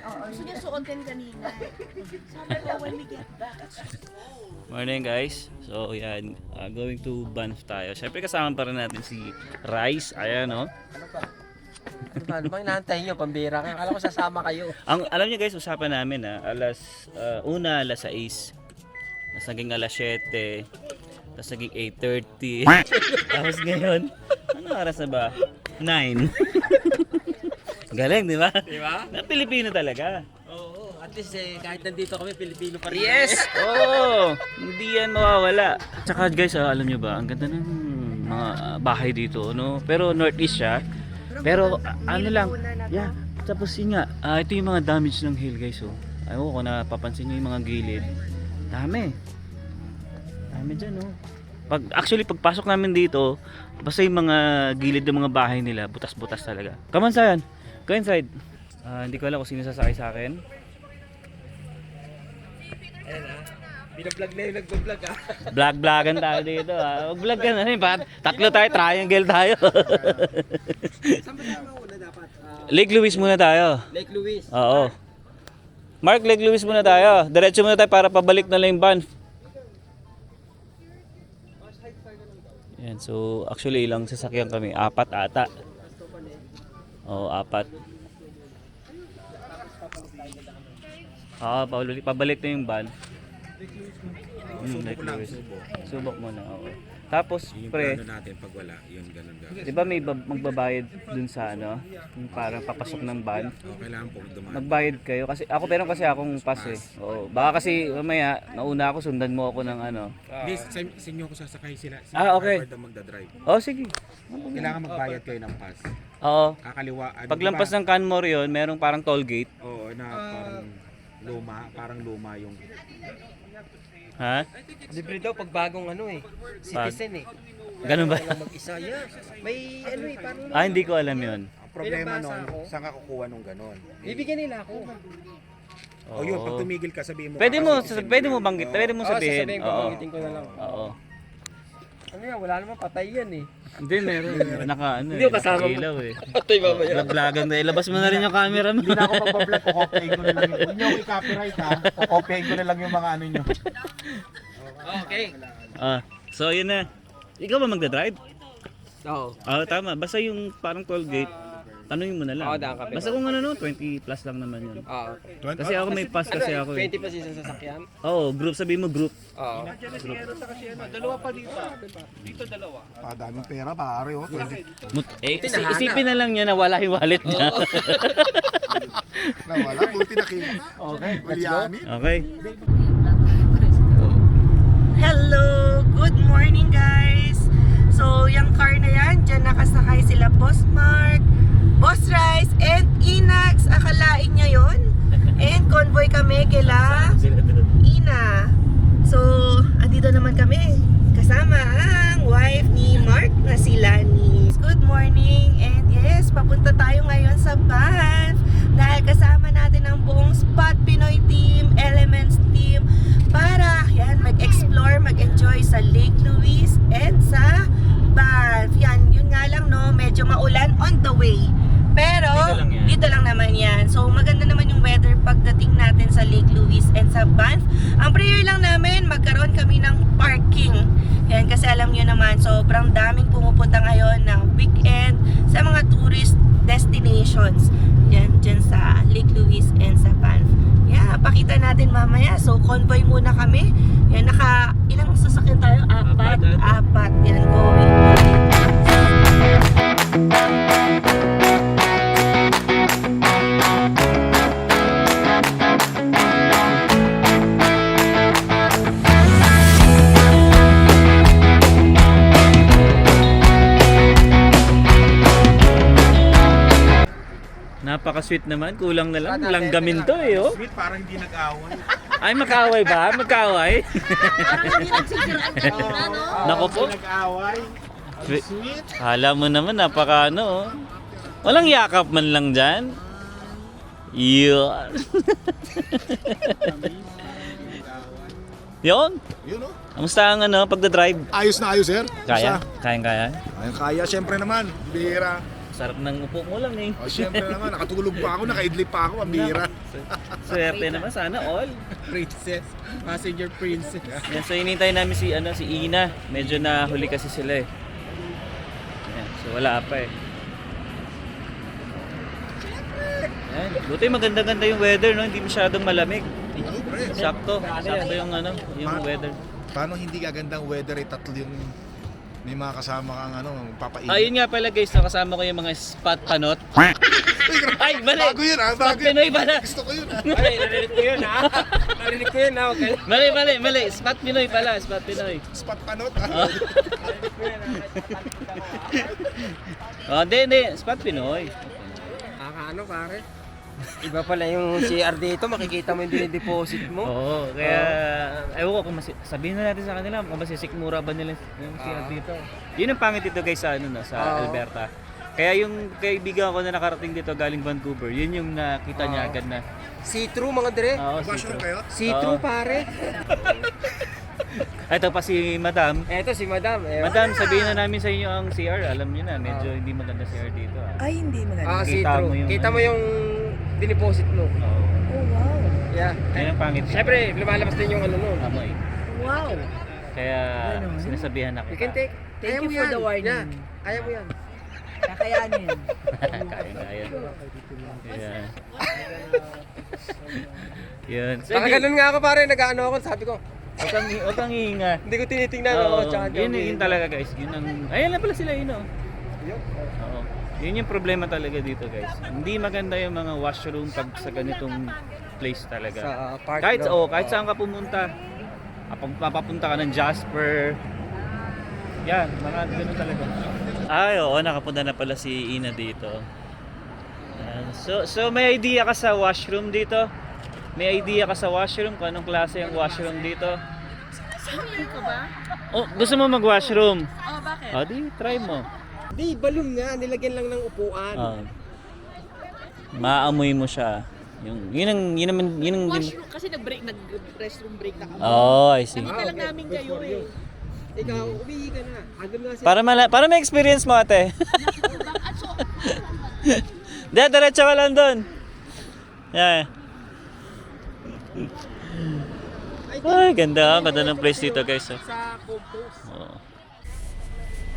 Oo, sinusuotin kanina. Sabi ko, when we get back. Morning guys. So yan, going to Banff tayo. Siyempre kasama pa rin natin si Rice. Ayan no. Ano bang inaantay nyo? Pambira ka. Akala ko sasama kayo. Ang alam niyo guys, usapan namin alas 6. Tapos naging alas 7. Tapos naging 8:30. Tapos ngayon, ano oras na ba? 9. Galing, di ba? Di ba? Na Pilipino talaga. Oo. At least kahit nandito kami, Pilipino pa rin. Yes! Oo! Hindi yan mawawala. Tsaka guys, alam nyo ba, ang ganda ng mga bahay dito, no? Pero northeast siya. Pero ano lang, yeah. Tapos yun nga, ito yung mga damage ng hill guys, oh. Ayaw ko na papansin nyo yung mga gilid. Dami. Dami dyan, oh. Actually, pagpasok namin dito, basta yung mga gilid ng mga bahay nila, butas-butas talaga. Come on, Sayan. Go inside. Hindi ko alam kung sino sasakay sa akin. Ayan ha. Binablog na yung nagbablog ha. Vlog-vlogan tayo dito ha. Mag-vlog ka na rin. Tatlo tayo, triangle tayo. Saan ba tayo mauna dapat? Lake Louise muna tayo. Lake Louise. Oo. Mark, Lake Louise muna tayo. Diretso muna tayo para pabalik na lang yung Banff. Yan, so actually ilang sasakyan kami? 4 ata. Oo, 4. Pabalik na yung van. Lake Louise. Subok muna, oo. Tapos, Yung pre, plano natin pag wala, yun ganun gagawin. di ba may magbabayad dun sa ano? Yung parang papasok ng van? O, kailangan po dumaan. Magbayad kayo kasi ako pero kasi akong pass eh. Oo. Baka kasi mamaya nauna ako sundan mo ako ng ano. Hindi, sa inyo ko sasakay sila. Si Okay. Harvard ang magdadrive. Oh sige. Kailangan magbayad kayo ng pass. Oo. Kakaliwa. Ano, Paglampas ng Canmore yon, merong parang toll gate. Oo, na parang luma yung... Ha? Libre daw pag bagong ano eh. Citizen eh. Ganun ba? Walang mag-isa. Yeah. May ano eh. Parang Hindi ko alam yon. Ang problema Pinabasa nun, ako. saan ka kukuha nung ganun? bibigyan nila ako. O yun, pag tumigil ka, sabihin mo. Pwede mo banggit, pwede mo sabihin. Sasabihin ko, Oo. banggitin ko na lang. Oo. Ano yan? Wala naman patay yan eh. Hindi meron. Naka ano Hindi ko kasama mo. ilaw eh. Patay mamaya. Vlog-vlogan na. Ilabas mo na rin yung camera mo. Hindi na ako magbablog, kukopyahin ko na lang yung... Huwag niyo ako i-copyright ha. Kukopyahin ko na lang yung mga ano nyo. Okay. So yun na. Ikaw ba magdadrive? Oo. Tama. Basta yung parang toll gate, tanungin mo na lang. Oo, daan kami. Basta kung ano no, 20 plus lang naman yun. Oo. Kasi ako may pass kasi ako eh. 20 pa siya sa sasakyan? Oo, group, sabihin mo group. Oo. Daming pera pare oh. Isipin na lang niya na wala yung wallet niya. Nawala, buti nakita. Okay, Maliani. Okay. Hello! Good morning guys! So, yung car na yan, dyan nakasakay sila Boss Mark, Boss Rice, and Inax. Akalain niya yon. And convoy kami kila Ina. So, andito naman kami. Kasama ang wife ni Mark na si Lani. Good morning! And yes, papunta tayo ngayon sa Banff. Dahil kasama natin ang buong Spot Pinoy team, Elements team, para yan, mag-explore, mag-enjoy sa Lake Louise and sa Banff. Yan, yun nga lang no, medyo maulan on the way. Pero, dito lang naman yan. So, maganda naman yung weather pagdating natin sa Lake Louise and sa Banff. Ang prayer lang namin, magkaroon kami ng parking. Yan, kasi alam nyo naman, sobrang daming pumupunta ngayon na weekend sa mga tourist destinations. Yan, dyan sa Lake Louise and sa Banff. Yeah, pakita natin mamaya. So, convoy muna kami. Yan, ilang sasakyan tayo? 4? 4. Yan, going. Napaka-sweet naman. Kulang na lang. Langgamin to eh, oh. Sweet, parang hindi nag-away. Ay, magkaaway ba? Magkaaway? Nako po. Nag-away. Sweet. Hala mo naman, napaka ano, oh. Walang yakap man lang dyan. Yun. Yun. Yun oh. Kamusta ang ano, pagdadrive? Ayos na ayos, sir. Kaya? Kayang-kaya? Ayun, kaya, syempre naman. Bihira. Sarap ng upo mo lang eh. O, syempre naman, nakatulog pa ako, nakaidlip pa ako, ang bihira. Swerte naman, sana all. Princess. Passenger princess. Yan, so hinintay namin si Ina. Medyo nahuli kasi sila eh. Yan, so wala pa eh. Yan, buti maganda-ganda yung weather, no? Hindi masyadong malamig. Sakto yung yung weather. Paano hindi gagandang weather ay tatlo yung may mga kasama kang papainit? Ayun nga pala guys, nakasama ko yung mga spot panot. Ay, mali! Bago yun Spot bago yun. Pinoy pala! Gusto ko yun Ay, narinig ko yun ha. Narinig ko yun ha. Okay. Mali! Spot Pinoy pala, Spot Pinoy. Spot panot Oh, hindi, Spot Pinoy. Ano pare? Iba pala yung CR dito, makikita mo yung dinideposit mo. Oo, kaya ewan ko kung sabihin na natin sa kanila kung masisikmura ba nila yung CR dito. Yun ang pangit dito guys sa sa Alberta. Kaya yung kaibigan ko na nakarating dito galing Vancouver, yun yung nakita niya agad na. See-through mga dre. Oo, Bashroom kayo? See-through Oo. pare. Ito pa si Madam. Eto si Madam. Madam, sabihin na namin sa inyo ang CR. Alam niyo na, medyo hindi maganda CR dito. Ay, hindi maganda. See-through. Kita mo yung diniposit mo. Oo. Oh, wow. Yeah. Yan ang pangit. Siyempre, lumalabas din yung nun. Amoy. Wow. Kaya sinasabihan ako. You can take. Thank Kaya you mo for yan. the warning. Yeah. Kaya mo yan. Kakayanin. Kaya. Yan. Yan. So, Saka ganun nga ako pare, nag-ano ako, sabi ko, Huwag kang hihinga. hindi ko tinitingnan Oo, ako. Tsaka yun talaga guys. Yun ang, ayan na pala sila yun oh. Oo. Yun yung problema talaga dito guys. Hindi maganda yung mga washroom pag sa ganitong place talaga. Sa park, Kahit no? kahit saan ka pumunta. Kapag mapapunta ka ng Jasper. Yan, mga ganun talaga. Ay, oo, nakapunta na pala si Ina dito. Yan. So may idea ka sa washroom dito? May idea ka sa washroom kung anong klase ang washroom dito? Sumili ka ba? Oh, gusto mo mag-washroom? Oh, bakit? O, di, try mo. Di, balloon nga, nilagyan lang ng upuan. Maamoy mo siya. Yun ang Washroom, kasi nag-restroom break na kami. Oh, I see. Nakita lang namin kayo eh. Ikaw, umihi ka na. Andun nga si... Para may experience mo ate. Diretso ka lang doon. Yeah. Ay, ganda. Ganda ng place dito guys. Oh. Sa compost. Oo.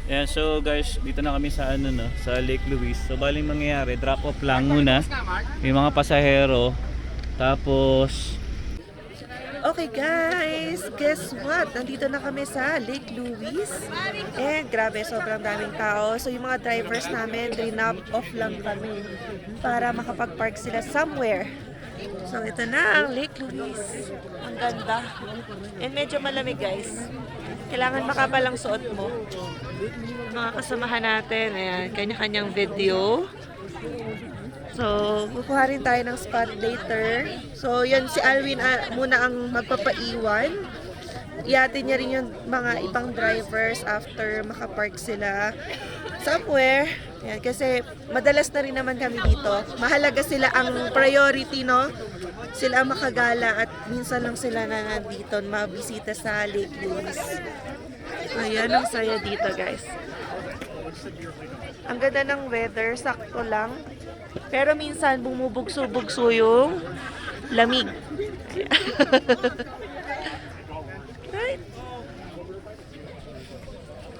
Yan, so guys, dito na kami sa sa Lake Louise. So baling mangyayari, drop off lang muna yung mga pasahero. Tapos Okay guys, guess what? Nandito na kami sa Lake Louise. And grabe, sobrang daming tao. So yung mga drivers namin, drop off lang kami para makapag-park sila somewhere. So ito na ang Lake Louise. Ang ganda. And medyo malamig guys. Kailangan makapal ang suot mo. Mga kasamahan natin, ayan, kanya-kanyang video. So, kukuha rin tayo ng spot later. So, yan si Alwin muna ang magpapaiwan. Ihatid niya rin yung mga ibang drivers after makapark sila somewhere. Yan, kasi madalas na rin naman kami dito. Mahalaga sila ang priority, no? Sila ang makagala at minsan lang sila na nandito mabisita sa Lake Louise. Ayan, ang saya dito, guys. Ang ganda ng weather, sakto lang. Pero minsan bumubugso-bugso yung lamig. Right?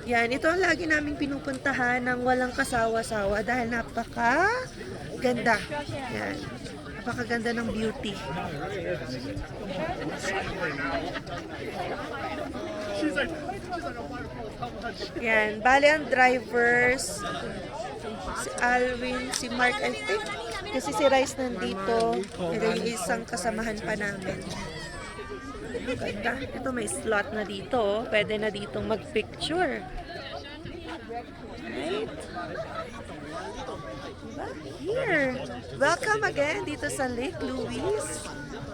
Yan, ito ang lagi naming pinupuntahan ng walang kasawa-sawa dahil napaka ganda. Yan. Napakaganda ng beauty. Yan, bale ang drivers, si Alwin, si Mark, I think, kasi si Rice nandito, and then yung isang kasamahan pa namin. Ganda. Ito may slot na dito, oh. Pwede na ditong mag-picture. Right? Diba? Here. Welcome again dito sa Lake Louise.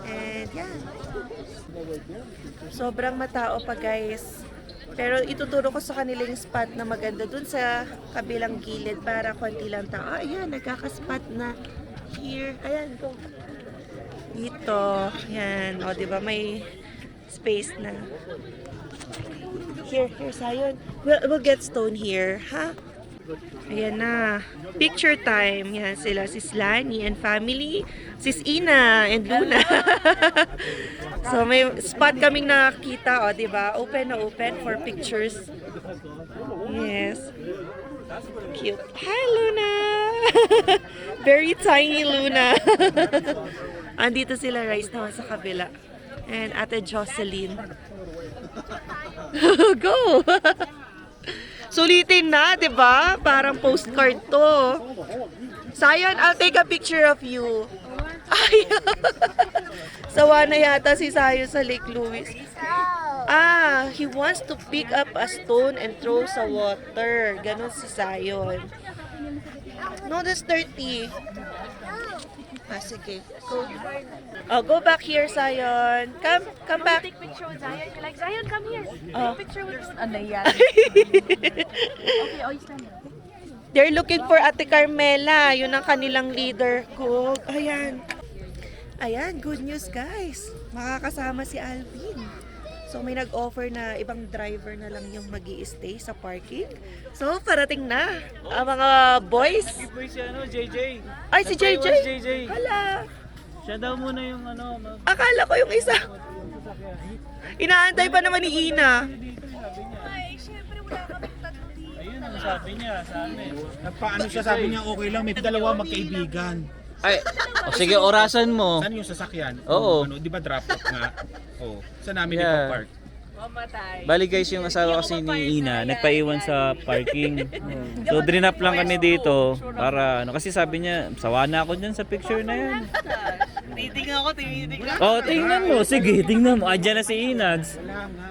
And yan. Sobrang matao pa guys. Pero ituturo ko sa kanila yung spot na maganda dun sa kabilang gilid para konti lang tao. Ayan, nagkakaspot na here. Ayan, go. Dito. Ayan. O, diba may space na. Here, Sayon. We'll get stone here, ha? Ayan na. Picture time. Yan sila, Sis Lani and family. Sis Ina and Luna. So may spot kaming nakita, o, diba? Open na open for pictures. Yes. Cute. Hi, Luna! Very tiny Luna. Andito sila, Rice, naman sa kabila. And Ate Jocelyn. Go! Sulitin na, di ba? Parang postcard to. Sayon, I'll take a picture of you. Ay! Sawa na yata si Sayo sa Lake Louise. Ah, he wants to pick up a stone and throw sa water. Ganon si Sayon. No, that's dirty. Ah, sige. Go. Oh, go back here, Sayon. Come back. Take picture with Zion. You're like, Zion, come here. Oh. Take picture with Ano yan? Okay, oh, you stand there. They're looking for Ate Carmela. Yun ang kanilang leader. Cool. Ayan. Ayan, good news guys. Makakasama si Alvin. So may nag-offer na ibang driver na lang yung mag-i-stay sa parking. So parating na ang mga boys. Si ano, JJ. Ay, si JJ. Nagpaiwan si JJ. Hala. Siya daw muna yung ano. Akala ko yung isa. Inaantay pa naman ni Ina. Ayun ang sabi niya sa amin. Nagpaano siya, sabi niya okay lang, may dalawa magkaibigan. Ay, sige, orasan mo. Saan yung sasakyan? Oo. Ano, di ba drop off nga? Oo. Saan namin Yeah. ipapark? Bali guys, yung asawa kasi ni Ina, nagpaiwan sa parking. So, drinap lang kami dito para, ano, kasi sabi niya, sawa na ako dyan sa picture na yan. Oh, tingnan mo. Sige, tingnan mo. Andiyan na si Inags.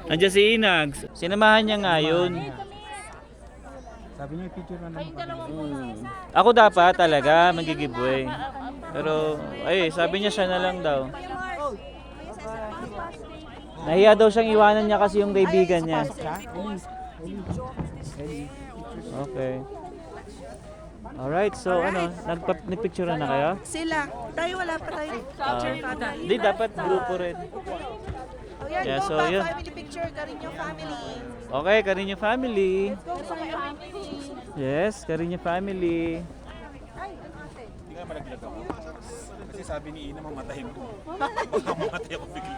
Andiyan si Inags. Sinamahan niya nga yun. Sabi niya, picture na naman. Ako dapat talaga mag-giveaway. Pero, ay, sabi niya siya na lang daw. Nahiya daw siyang iwanan niya kasi yung kaibigan niya. Okay. Alright, so ano, nagpicture na kayo? Sila. Tayo wala pa tayo. Hindi, dapat grupo rin. Oh, yan, Yeah, go so, back. yun. Family picture. Karinyo family. Okay, Carino family. Go sa family. Yes, Carino family. Hindi ka malaglag ako. Kasi sabi ni Ina, mamatayin ko. Baka mamatay ako bigla.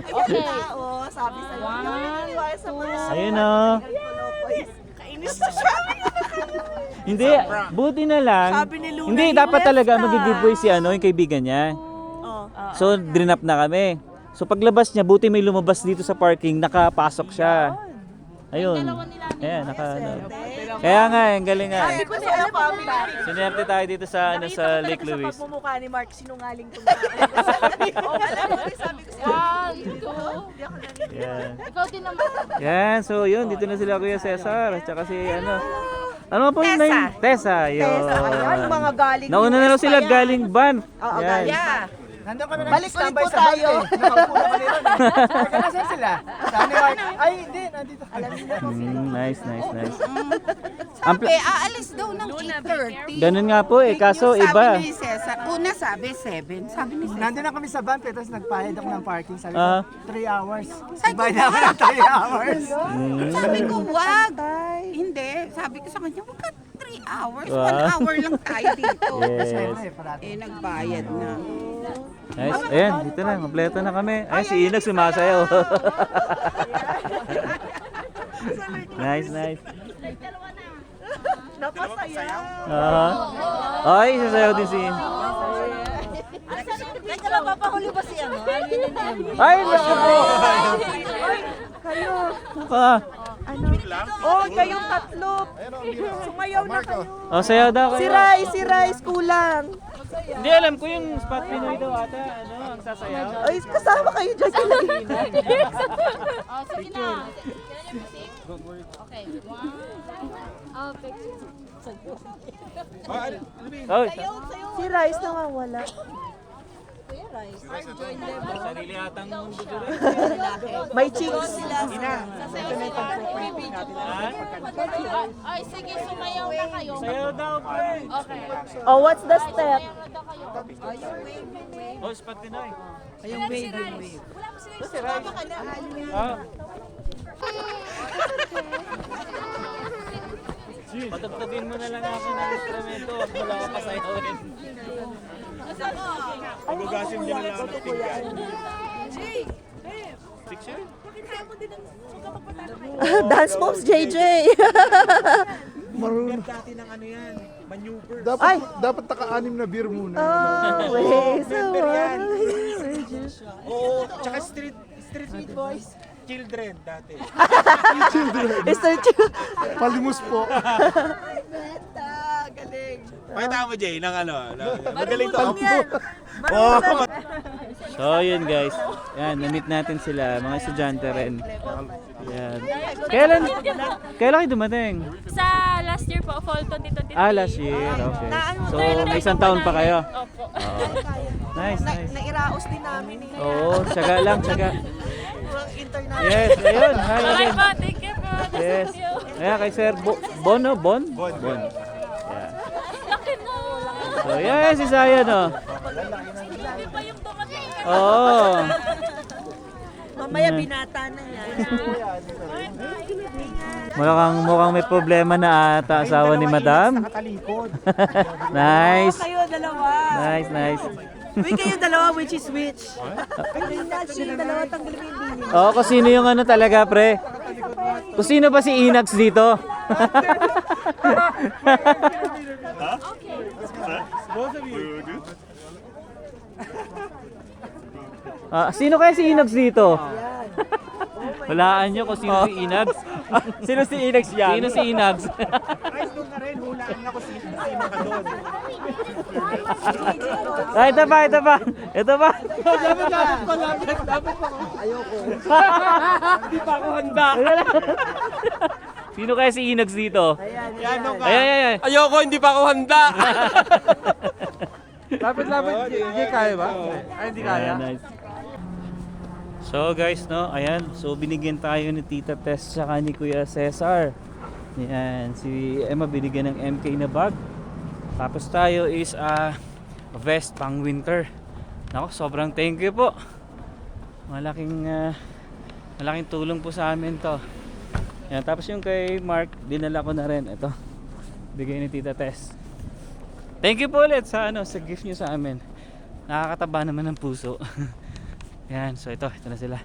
Okay. Tao, sabi sa'yo. Yung naniniwala sa mga Ayun o. kainis na siya. Hindi, buti na lang. Sabi ni Luna, Hindi, he dapat left talaga na. mag-giveaway si ano, yung kaibigan niya. Oh. So, drinap na kami. So, paglabas niya, buti may lumabas dito sa parking, nakapasok siya. Ayun. Ayan, Kaya nga, ang galing nga. Sabi ko sa'yo, family. Sinerte tayo dito sa ano sa Lake Sa Louise. pagmumukha ni Mark, sinungaling ko na. Sabi ko sa'yo. Yan. Ikaw din naman. Yan, so yun, dito na sila Kuya Cesar, tsaka si ano. Ano po yung name? Tessa. Yun. Ayan, mga galing. Nauna na lang sila galing Banff. Oo, Yan. galing. Nandun kami Balik ulit po tayo. Nakaupo na kami ron. Nasaan sila? Saan ni Mark? Ay, hindi. Nandito. Nice. Sabi, aalis daw ng 8:30. Ganun nga po kaso Sabi iba. ni Cesar, una sabi 7. Sabi ni Cesar, Nandun na kami sa van, pero tapos nagpahid ako ng parking. Sabi Ah. ko, 3 hours. Bayad ako ng 3 hours. sabi ko, wag. Hindi. Sabi ko sa kanya, wag ka 3 hours. Wow. 1 hour lang tayo dito. Yes. Nagbayad na. Nice. Ayan, dito na, kompleto na kami. Ay, si Inog sumasayaw. Nice. Napasaya. Ay, sasayaw din si Inog. Teka lang, papahuli ba si ano? Ay, naku po! Kayo. Naka. Oh, kayong tatlo. Sumayaw na kayo. Oh, sayaw daw Si kayo. Rice, kulang. Hindi, alam ko yung spot Pinoy daw ata. Ano, ang sasayaw. Ay, kasama kayo dyan. Oh, sige na. Okay. Oh, picture. Oh, Si Rice nawawala. sarili atang mundo dito. May chicks. Ay, sige, sumayaw na kayo. Sayaw daw po eh. Okay. Oh, what's the step? Oh, spot Pinoy. Ayun, wave. Wala mo sila. Si Rice. Ah. Patagtagin mo na lang ako ng instrumento. Wag mo lang ako pasayawin. Agugasin niya lang ang tinggan. Dance moves, JJ. Marunong. Dati ng ano yan, maneuver. Dapat naka-anim na beer muna. Wait, so Member yan. Oo, tsaka street boys. Children dati. Palimos po. Pakita mo Jay ng ano. Magaling to. So yun guys. Yan, na-meet natin sila. Mga estudyante rin. Yan. Kailan kayo dumating? Sa last year po, fall 2023. Last year. Okay. So may isang taon pa kayo. Opo. Nice, nice. Nairaos din namin eh. Oo, tsaga lang, tsaga. International. Yes, ayun. Hi Bye again. po, thank you po. Yes. Thank you. Ayan, kay Sir Bon, no? Bon? Bon. Yeah. Laki na. So, yan si Saya, no? Hindi pa yung dumating. Oo. Mamaya binata na yan. Mukhang may problema na ata asawa ni Madam. Nakatalikod. Nice. Kayo dalawa. Nice, nice. Uy, kayo dalawa, which is which? Sila dalawa tanggalin mo yung bini. Oo, kung sino yung ano talaga, pre. Kung sino ba si Inax dito? Both of you. Sino kaya si Inax dito? Walaan nyo kung sino si Inax. Sino si Inax yan? Sino si Inax? Guys, doon na rin. Hulaan niya kung sino ka doon. Ito pa. Ito pa. Hindi pa ako handa. Sino kaya si Inax dito? Yan ka. Ay. Ayoko, hindi pa ako handa. Lapit, hindi kaya ba? Ay, hindi kaya. Nice. So guys, no, ayan. So binigyan tayo ni Tita Tess saka ni Kuya Cesar. Yan, si Emma binigyan ng MK na bag. Tapos tayo is vest pang winter. Nako, sobrang thank you po. Malaking tulong po sa amin to. Yan, tapos yung kay Mark, dinala ko na rin. Ito, bigay ni Tita Tess. Thank you po ulit sa gift niyo sa amin. Nakakataba naman ng puso. Yan, so ito na sila.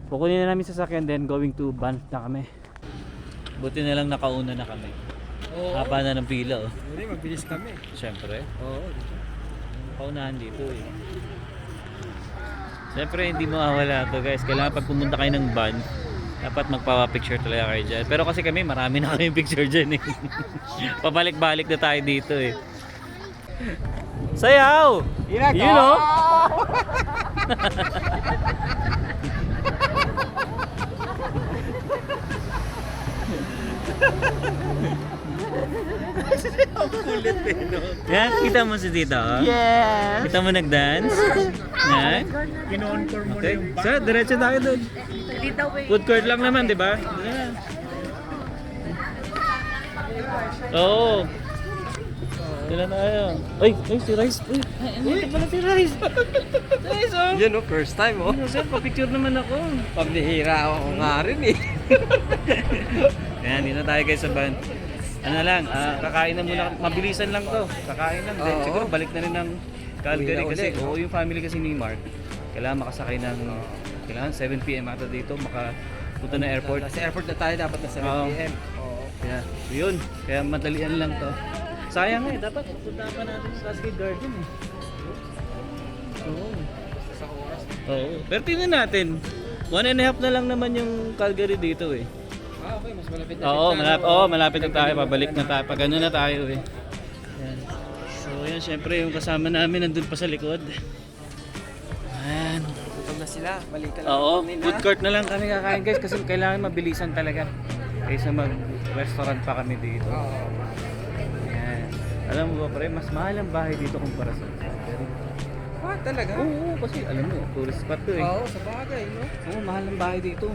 Kukunin na namin sa sasakyan, then going to Banff na kami. Buti na lang nakauna na kami. Haba na ng pila, oh. Hindi, mabilis kami. Siyempre, Oo. paunahan dito eh. Siyempre, hindi mawawala to guys. Kailangan pag pumunta kayo ng Banff, dapat magpapapicture talaga kayo dyan. Pero kasi kami, marami na kami picture dyan eh. Pabalik-balik na tayo dito eh. Sayaw! You know? Kulit eh, no? Yan, kita mo si Tita, oh? Yes. Kita mo nag-dance? Yan. Kino-encore mo na Okay. yung So, diretso tayo doon. Lead the way. Food court lang naman, di ba? Yeah. Oo. Sila na tayo. Ay, si Rice. Ay, pala si Rice. Rice, oh. Yan o, first time o. Sir, pa-picture naman ako. Pambihira ako nga rin eh. Yan, dito tayo guys sa van. Ano lang, kakain na muna. Mabilisan lang to. Kakain lang. Then, Oo. siguro balik na rin ng Calgary Uwi na kasi ulit, no? yung family kasi ni Mark. Kailangan makasakay ng 7 PM ata dito. Makapunta na airport. Sa airport na tayo, dapat na 7 Oo. PM. Oo. Kaya, yun. Kaya madalian lang to. Sayang eh, dapat punta pa natin sa Cascade Garden eh. Oo. Oo. Pero tingnan natin. 1.5 na lang naman yung Calgary dito eh. Okay, mas malapit na. Malapit na tayo. Pabalik na tayo. Pag ano na tayo eh. Yan. So yan, syempre yung kasama namin nandun pa sa likod. Ayan. Gutom na sila, balikan lang. Oo, namin, food ha? court na lang kami kakain guys kasi kailangan mabilisan talaga. Kaysa mag-restaurant pa kami dito. Oo. Ayan. Alam mo ba pre, mas mahal ang bahay dito kumpara sa Calgary. Talaga? Oo, kasi alam mo, tourist spot to eh. Oo, sa bagay, no? Oo, mahal ang bahay dito.